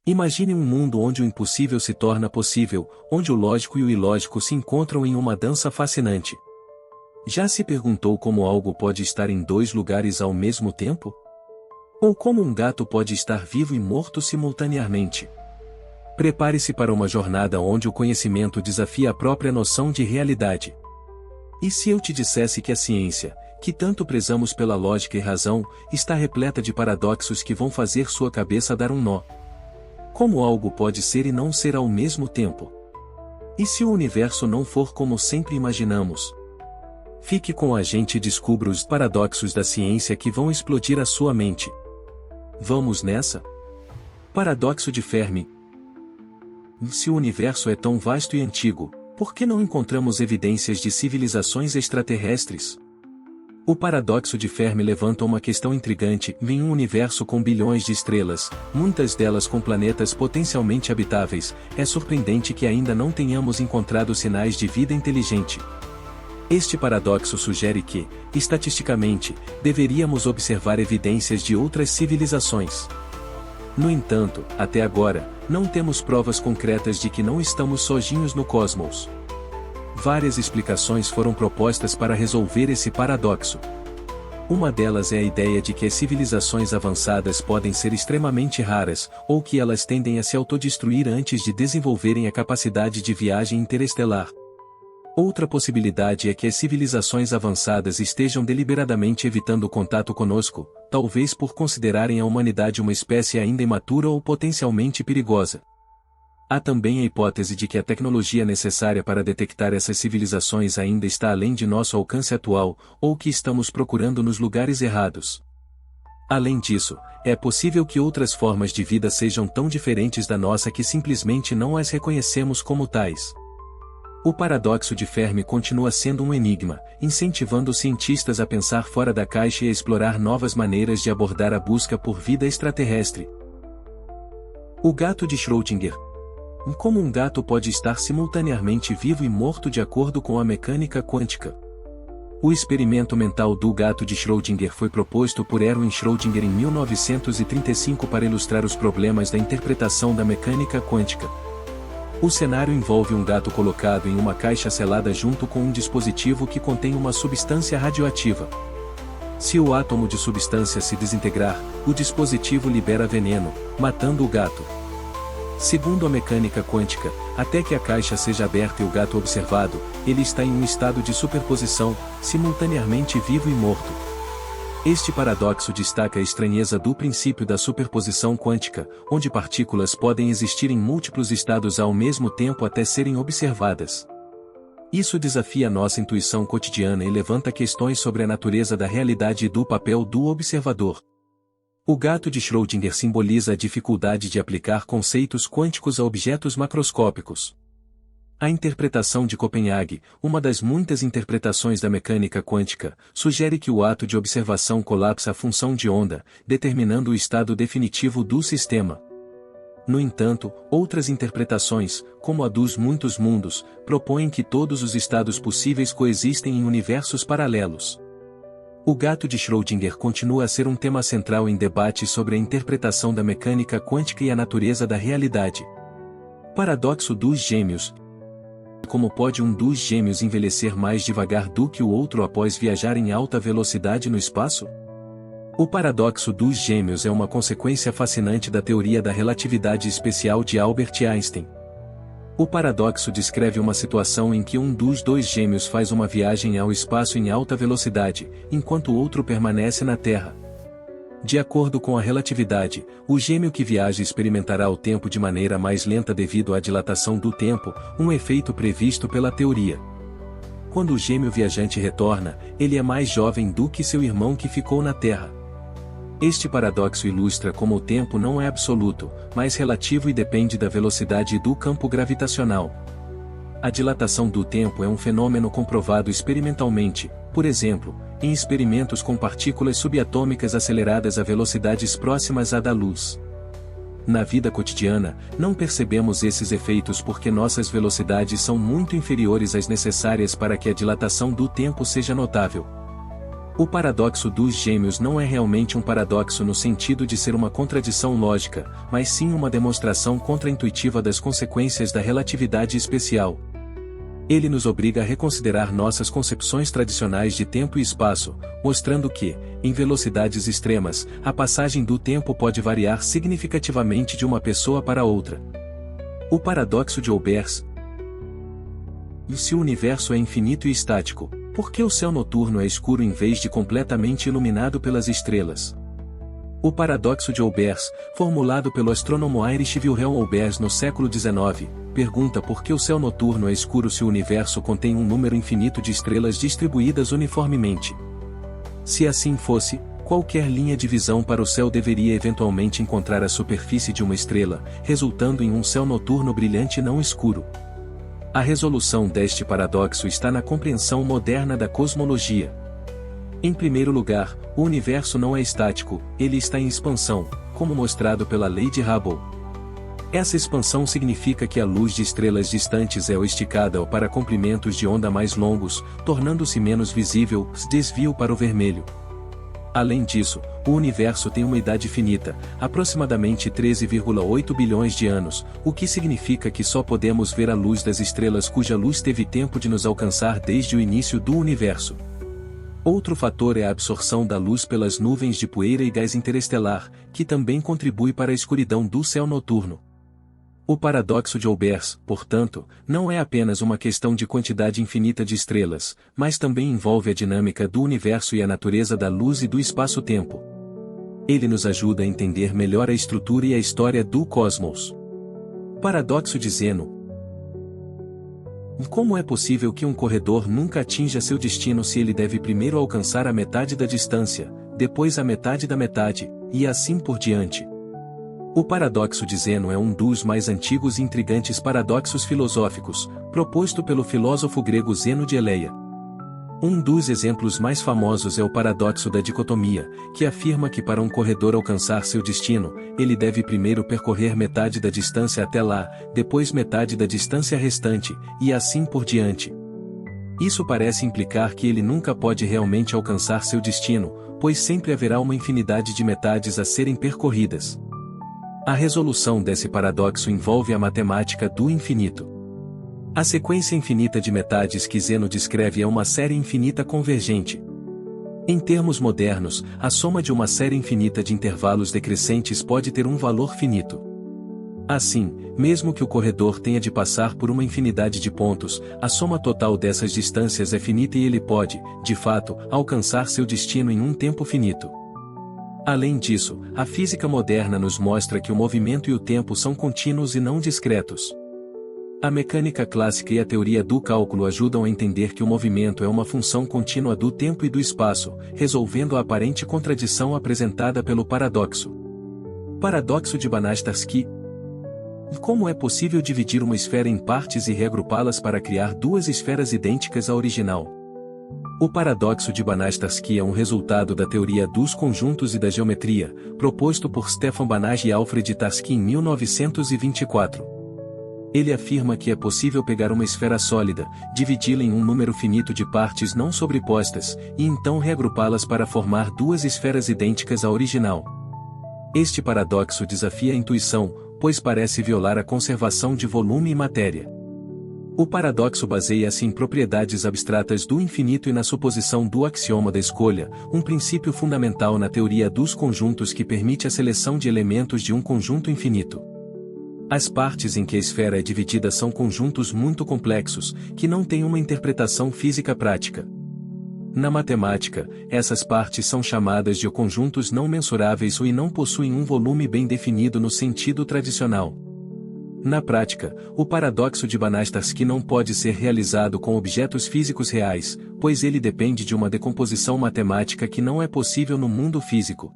Imagine um mundo onde o impossível se torna possível, onde o lógico e o ilógico se encontram em uma dança fascinante. Já se perguntou como algo pode estar em dois lugares ao mesmo tempo? Ou como um gato pode estar vivo e morto simultaneamente? Prepare-se para uma jornada onde o conhecimento desafia a própria noção de realidade. E se eu te dissesse que a ciência, que tanto prezamos pela lógica e razão, está repleta de paradoxos que vão fazer sua cabeça dar um nó? Como algo pode ser e não ser ao mesmo tempo? E se o universo não for como sempre imaginamos? Fique com a gente e descubra os paradoxos da ciência que vão explodir a sua mente. Vamos nessa? Paradoxo de Fermi. Se o universo é tão vasto e antigo, por que não encontramos evidências de civilizações extraterrestres? O paradoxo de Fermi levanta uma questão intrigante. Em um universo com bilhões de estrelas, muitas delas com planetas potencialmente habitáveis, é surpreendente que ainda não tenhamos encontrado sinais de vida inteligente. Este paradoxo sugere que, estatisticamente, deveríamos observar evidências de outras civilizações. No entanto, até agora, não temos provas concretas de que não estamos sozinhos no cosmos. Várias explicações foram propostas para resolver esse paradoxo. Uma delas é a ideia de que as civilizações avançadas podem ser extremamente raras, ou que elas tendem a se autodestruir antes de desenvolverem a capacidade de viagem interestelar. Outra possibilidade é que as civilizações avançadas estejam deliberadamente evitando o contato conosco, talvez por considerarem a humanidade uma espécie ainda imatura ou potencialmente perigosa. Há também a hipótese de que a tecnologia necessária para detectar essas civilizações ainda está além de nosso alcance atual, ou que estamos procurando nos lugares errados. Além disso, é possível que outras formas de vida sejam tão diferentes da nossa que simplesmente não as reconhecemos como tais. O paradoxo de Fermi continua sendo um enigma, incentivando os cientistas a pensar fora da caixa e a explorar novas maneiras de abordar a busca por vida extraterrestre. O gato de Schrödinger. Como um gato pode estar simultaneamente vivo e morto de acordo com a mecânica quântica? O experimento mental do gato de Schrödinger foi proposto por Erwin Schrödinger em 1935 para ilustrar os problemas da interpretação da mecânica quântica. O cenário envolve um gato colocado em uma caixa selada junto com um dispositivo que contém uma substância radioativa. Se o átomo de substância se desintegrar, o dispositivo libera veneno, matando o gato. Segundo a mecânica quântica, até que a caixa seja aberta e o gato observado, ele está em um estado de superposição, simultaneamente vivo e morto. Este paradoxo destaca a estranheza do princípio da superposição quântica, onde partículas podem existir em múltiplos estados ao mesmo tempo até serem observadas. Isso desafia nossa intuição cotidiana e levanta questões sobre a natureza da realidade e do papel do observador. O gato de Schrödinger simboliza a dificuldade de aplicar conceitos quânticos a objetos macroscópicos. A interpretação de Copenhague, uma das muitas interpretações da mecânica quântica, sugere que o ato de observação colapsa a função de onda, determinando o estado definitivo do sistema. No entanto, outras interpretações, como a dos muitos mundos, propõem que todos os estados possíveis coexistem em universos paralelos. O gato de Schrödinger continua a ser um tema central em debates sobre a interpretação da mecânica quântica e a natureza da realidade. Paradoxo dos gêmeos. Como pode um dos gêmeos envelhecer mais devagar do que o outro após viajar em alta velocidade no espaço? O paradoxo dos gêmeos é uma consequência fascinante da teoria da relatividade especial de Albert Einstein. O paradoxo descreve uma situação em que um dos dois gêmeos faz uma viagem ao espaço em alta velocidade, enquanto o outro permanece na Terra. De acordo com a relatividade, o gêmeo que viaja experimentará o tempo de maneira mais lenta devido à dilatação do tempo, um efeito previsto pela teoria. Quando o gêmeo viajante retorna, ele é mais jovem do que seu irmão que ficou na Terra. Este paradoxo ilustra como o tempo não é absoluto, mas relativo e depende da velocidade e do campo gravitacional. A dilatação do tempo é um fenômeno comprovado experimentalmente, por exemplo, em experimentos com partículas subatômicas aceleradas a velocidades próximas à da luz. Na vida cotidiana, não percebemos esses efeitos porque nossas velocidades são muito inferiores às necessárias para que a dilatação do tempo seja notável. O paradoxo dos gêmeos não é realmente um paradoxo no sentido de ser uma contradição lógica, mas sim uma demonstração contraintuitiva das consequências da relatividade especial. Ele nos obriga a reconsiderar nossas concepções tradicionais de tempo e espaço, mostrando que, em velocidades extremas, a passagem do tempo pode variar significativamente de uma pessoa para outra. O paradoxo de Olbers. E se o universo é infinito e estático, por que o céu noturno é escuro em vez de completamente iluminado pelas estrelas? O paradoxo de Olbers, formulado pelo astrônomo Heinrich Wilhelm Olbers no século XIX, pergunta por que o céu noturno é escuro se o universo contém um número infinito de estrelas distribuídas uniformemente. Se assim fosse, qualquer linha de visão para o céu deveria eventualmente encontrar a superfície de uma estrela, resultando em um céu noturno brilhante não escuro. A resolução deste paradoxo está na compreensão moderna da cosmologia. Em primeiro lugar, o universo não é estático, ele está em expansão, como mostrado pela lei de Hubble. Essa expansão significa que a luz de estrelas distantes é esticada para comprimentos de onda mais longos, tornando-se menos visível, desvio para o vermelho. Além disso, o universo tem uma idade finita, aproximadamente 13,8 bilhões de anos, o que significa que só podemos ver a luz das estrelas cuja luz teve tempo de nos alcançar desde o início do universo. Outro fator é a absorção da luz pelas nuvens de poeira e gás interestelar, que também contribui para a escuridão do céu noturno. O paradoxo de Olbers, portanto, não é apenas uma questão de quantidade infinita de estrelas, mas também envolve a dinâmica do universo e a natureza da luz e do espaço-tempo. Ele nos ajuda a entender melhor a estrutura e a história do cosmos. Paradoxo de Zeno. Como é possível que um corredor nunca atinja seu destino se ele deve primeiro alcançar a metade da distância, depois a metade da metade, e assim por diante? O paradoxo de Zeno é um dos mais antigos e intrigantes paradoxos filosóficos, proposto pelo filósofo grego Zeno de Eleia. Um dos exemplos mais famosos é o paradoxo da dicotomia, que afirma que para um corredor alcançar seu destino, ele deve primeiro percorrer metade da distância até lá, depois metade da distância restante, e assim por diante. Isso parece implicar que ele nunca pode realmente alcançar seu destino, pois sempre haverá uma infinidade de metades a serem percorridas. A resolução desse paradoxo envolve a matemática do infinito. A sequência infinita de metades que Zeno descreve é uma série infinita convergente. Em termos modernos, a soma de uma série infinita de intervalos decrescentes pode ter um valor finito. Assim, mesmo que o corredor tenha de passar por uma infinidade de pontos, a soma total dessas distâncias é finita e ele pode, de fato, alcançar seu destino em um tempo finito. Além disso, a física moderna nos mostra que o movimento e o tempo são contínuos e não discretos. A mecânica clássica e a teoria do cálculo ajudam a entender que o movimento é uma função contínua do tempo e do espaço, resolvendo a aparente contradição apresentada pelo paradoxo. Paradoxo de Banach-Tarski. Como é possível dividir uma esfera em partes e reagrupá-las para criar duas esferas idênticas à original? O paradoxo de Banach-Tarski é um resultado da teoria dos conjuntos e da geometria, proposto por Stefan Banach e Alfred Tarski em 1924. Ele afirma que é possível pegar uma esfera sólida, dividi-la em um número finito de partes não sobrepostas, e então reagrupá-las para formar duas esferas idênticas à original. Este paradoxo desafia a intuição, pois parece violar a conservação de volume e matéria. O paradoxo baseia-se em propriedades abstratas do infinito e na suposição do axioma da escolha, um princípio fundamental na teoria dos conjuntos que permite a seleção de elementos de um conjunto infinito. As partes em que a esfera é dividida são conjuntos muito complexos, que não têm uma interpretação física prática. Na matemática, essas partes são chamadas de conjuntos não mensuráveis e não possuem um volume bem definido no sentido tradicional. Na prática, o paradoxo de Banach-Tarski não pode ser realizado com objetos físicos reais, pois ele depende de uma decomposição matemática que não é possível no mundo físico.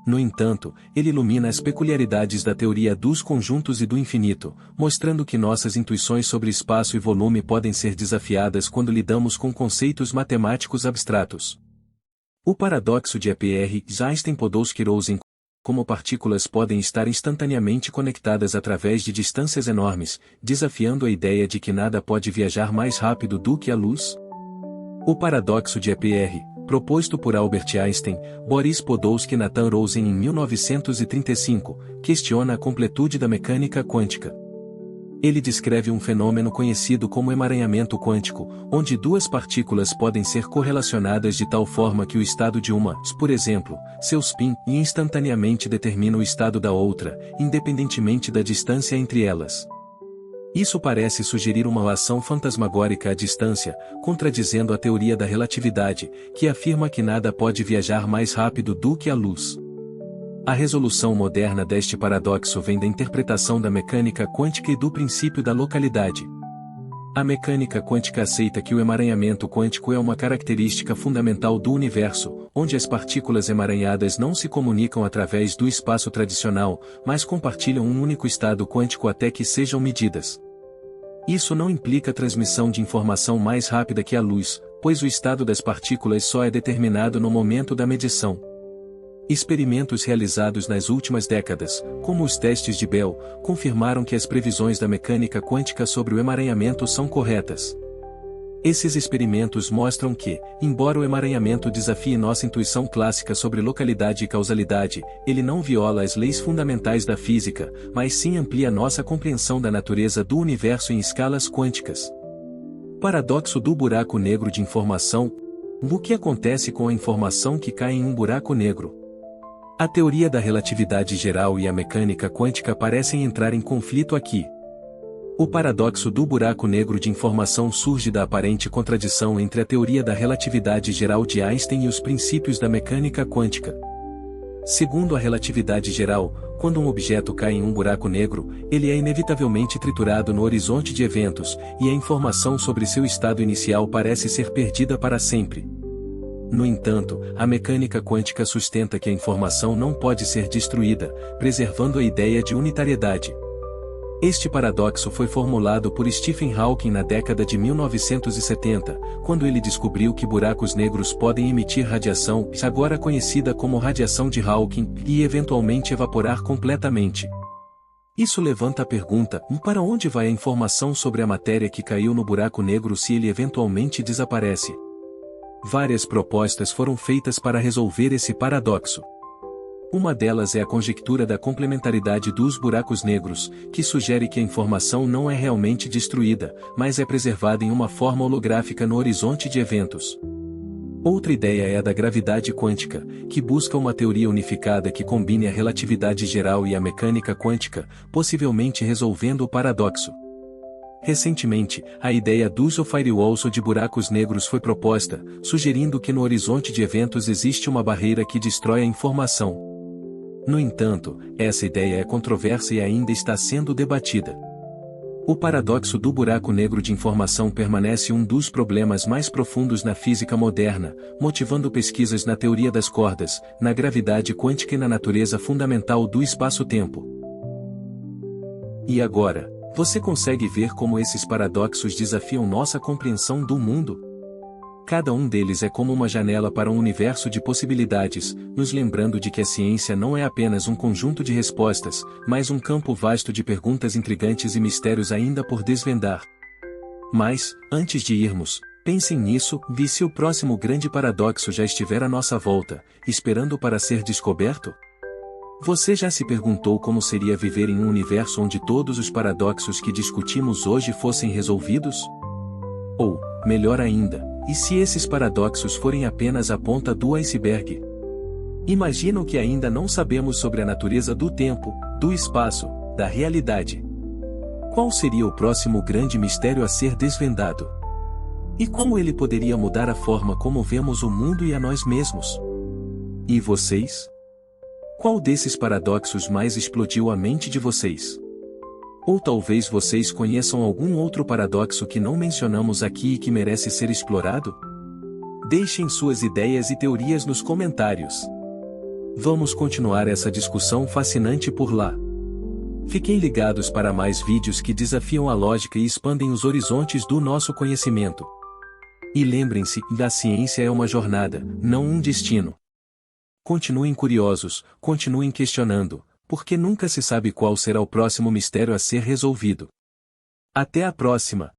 No entanto, ele ilumina as peculiaridades da teoria dos conjuntos e do infinito, mostrando que nossas intuições sobre espaço e volume podem ser desafiadas quando lidamos com conceitos matemáticos abstratos. O paradoxo de E.P.R. Einstein-Podolsky-Rosen. Como partículas podem estar instantaneamente conectadas através de distâncias enormes, desafiando a ideia de que nada pode viajar mais rápido do que a luz? O paradoxo de E.P.R., proposto por Albert Einstein, Boris Podolsky e Nathan Rosen em 1935, questiona a completude da mecânica quântica. Ele descreve um fenômeno conhecido como emaranhamento quântico, onde duas partículas podem ser correlacionadas de tal forma que o estado de uma, por exemplo, seu spin, instantaneamente determina o estado da outra, independentemente da distância entre elas. Isso parece sugerir uma ação fantasmagórica à distância, contradizendo a teoria da relatividade, que afirma que nada pode viajar mais rápido do que a luz. A resolução moderna deste paradoxo vem da interpretação da mecânica quântica e do princípio da localidade. A mecânica quântica aceita que o emaranhamento quântico é uma característica fundamental do universo, onde as partículas emaranhadas não se comunicam através do espaço tradicional, mas compartilham um único estado quântico até que sejam medidas. Isso não implica a transmissão de informação mais rápida que a luz, pois o estado das partículas só é determinado no momento da medição. Experimentos realizados nas últimas décadas, como os testes de Bell, confirmaram que as previsões da mecânica quântica sobre o emaranhamento são corretas. Esses experimentos mostram que, embora o emaranhamento desafie nossa intuição clássica sobre localidade e causalidade, ele não viola as leis fundamentais da física, mas sim amplia nossa compreensão da natureza do universo em escalas quânticas. Paradoxo do buraco negro de informação. O que acontece com a informação que cai em um buraco negro? A teoria da relatividade geral e a mecânica quântica parecem entrar em conflito aqui. O paradoxo do buraco negro de informação surge da aparente contradição entre a teoria da relatividade geral de Einstein e os princípios da mecânica quântica. Segundo a relatividade geral, quando um objeto cai em um buraco negro, ele é inevitavelmente triturado no horizonte de eventos, e a informação sobre seu estado inicial parece ser perdida para sempre. No entanto, a mecânica quântica sustenta que a informação não pode ser destruída, preservando a ideia de unitariedade. Este paradoxo foi formulado por Stephen Hawking na década de 1970, quando ele descobriu que buracos negros podem emitir radiação, agora conhecida como radiação de Hawking, e eventualmente evaporar completamente. Isso levanta a pergunta: para onde vai a informação sobre a matéria que caiu no buraco negro se ele eventualmente desaparece? Várias propostas foram feitas para resolver esse paradoxo. Uma delas é a conjectura da complementaridade dos buracos negros, que sugere que a informação não é realmente destruída, mas é preservada em uma forma holográfica no horizonte de eventos. Outra ideia é a da gravidade quântica, que busca uma teoria unificada que combine a relatividade geral e a mecânica quântica, possivelmente resolvendo o paradoxo. Recentemente, a ideia dos firewalls ou de buracos negros foi proposta, sugerindo que no horizonte de eventos existe uma barreira que destrói a informação. No entanto, essa ideia é controversa e ainda está sendo debatida. O paradoxo do buraco negro de informação permanece um dos problemas mais profundos na física moderna, motivando pesquisas na teoria das cordas, na gravidade quântica e na natureza fundamental do espaço-tempo. E agora? Você consegue ver como esses paradoxos desafiam nossa compreensão do mundo? Cada um deles é como uma janela para um universo de possibilidades, nos lembrando de que a ciência não é apenas um conjunto de respostas, mas um campo vasto de perguntas intrigantes e mistérios ainda por desvendar. Mas, antes de irmos, pensem nisso, e se o próximo grande paradoxo já estiver à nossa volta, esperando para ser descoberto? Você já se perguntou como seria viver em um universo onde todos os paradoxos que discutimos hoje fossem resolvidos? Ou, melhor ainda, e se esses paradoxos forem apenas a ponta do iceberg? Imagina o que ainda não sabemos sobre a natureza do tempo, do espaço, da realidade. Qual seria o próximo grande mistério a ser desvendado? E como ele poderia mudar a forma como vemos o mundo e a nós mesmos? E vocês? Qual desses paradoxos mais explodiu a mente de vocês? Ou talvez vocês conheçam algum outro paradoxo que não mencionamos aqui e que merece ser explorado? Deixem suas ideias e teorias nos comentários. Vamos continuar essa discussão fascinante por lá. Fiquem ligados para mais vídeos que desafiam a lógica e expandem os horizontes do nosso conhecimento. E lembrem-se, a ciência é uma jornada, não um destino. Continuem curiosos, continuem questionando, porque nunca se sabe qual será o próximo mistério a ser resolvido. Até a próxima!